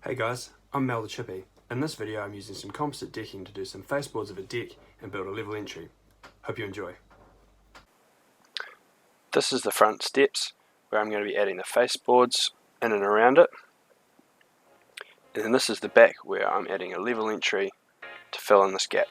Hey guys, I'm Mel the Chippy. In this video I'm using some composite decking to do some faceboards of a deck and build a level entry. Hope you enjoy. This is the front steps where I'm going to be adding the faceboards in and around it. And then this is the back where I'm adding a level entry to fill in this gap.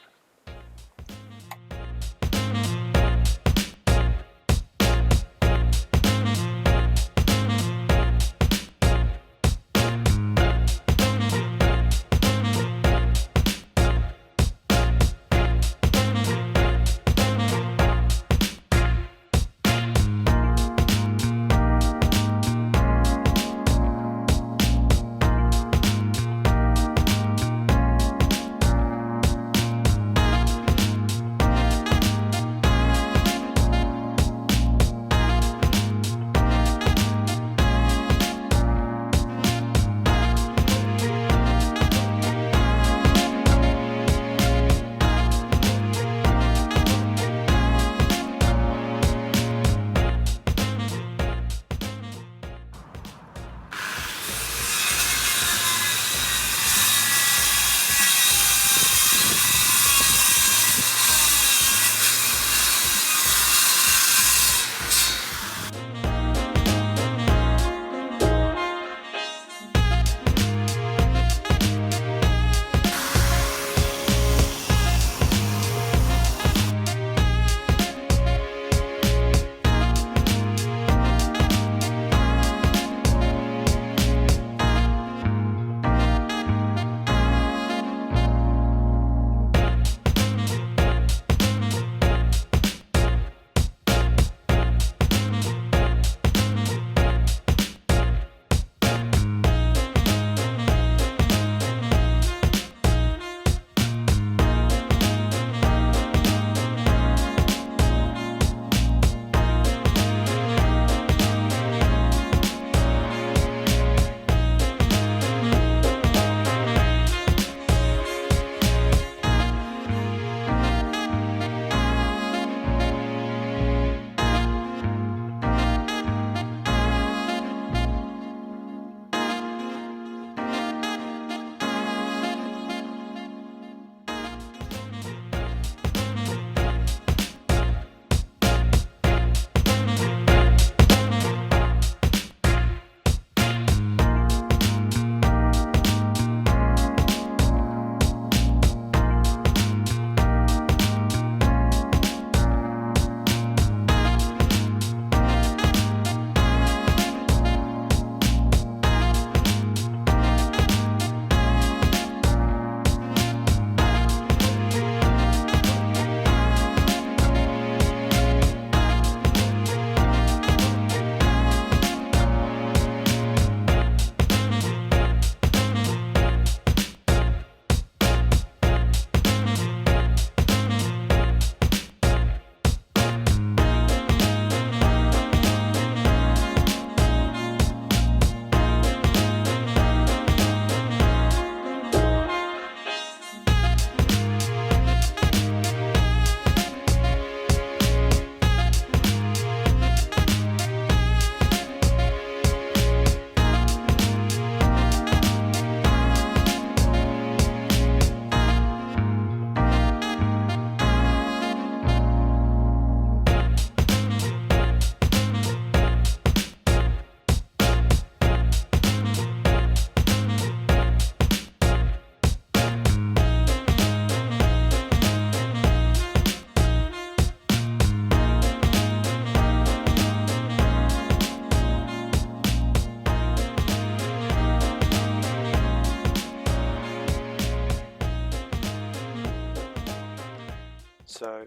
So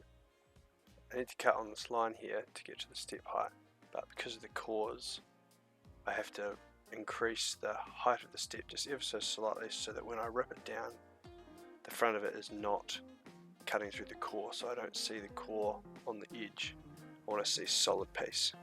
I need to cut on this line here to get to the step height, but because of the cores I have to increase the height of the step just ever so slightly so that when I rip it down the front of it is not cutting through the core, so I don't see the core on the edge. I want to see solid piece.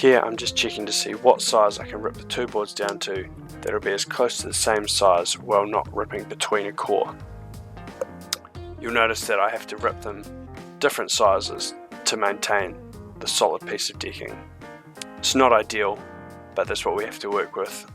Here I'm just checking to see what size I can rip the two boards down to that'll be as close to the same size while not ripping between a core. You'll notice that I have to rip them different sizes to maintain the solid piece of decking. It's not ideal, but that's what we have to work with.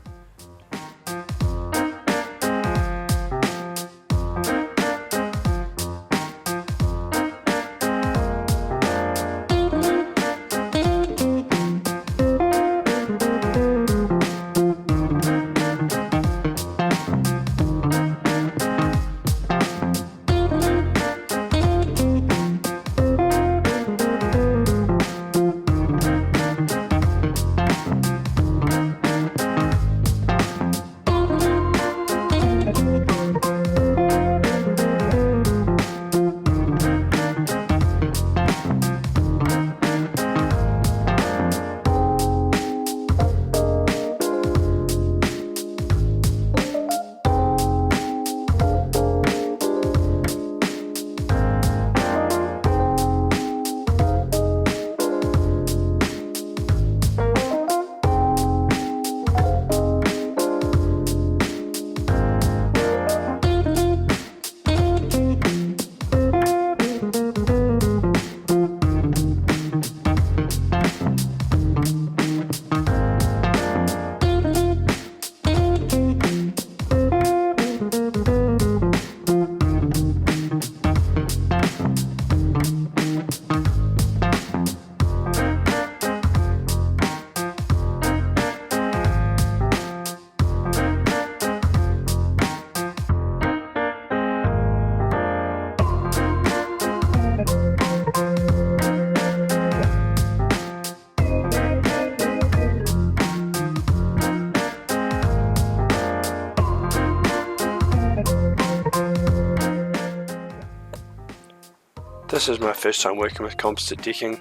This is my first time working with composite decking.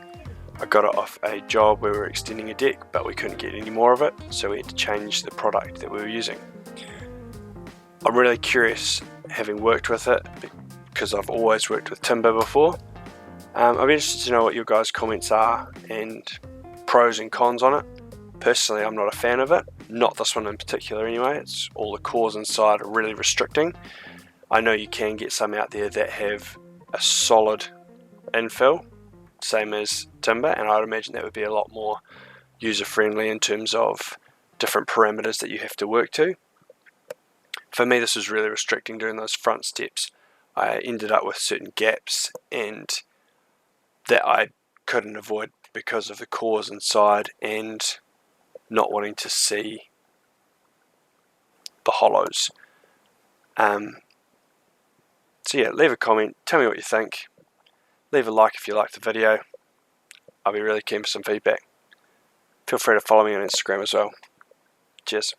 I got it off a job where we were extending a deck, but we couldn't get any more of it, so we had to change the product that we were using. I'm really curious, having worked with it, because I've always worked with timber before. I'd be interested to know what your guys' comments are and pros and cons on it. Personally, I'm not a fan of it, not this one in particular anyway. It's all the cores inside are really restricting. I know you can get some out there that have a solid infill, same as timber, and I'd imagine that would be a lot more user-friendly in terms of different parameters that you have to work to. For me, this was really restricting during those front steps. I ended up with certain gaps and that I couldn't avoid because of the cores inside and not wanting to see the hollows. So yeah, leave a comment, tell me what you think. Leave a like if you liked the video. I'll be really keen for some feedback. Feel free to follow me on Instagram as well. Cheers.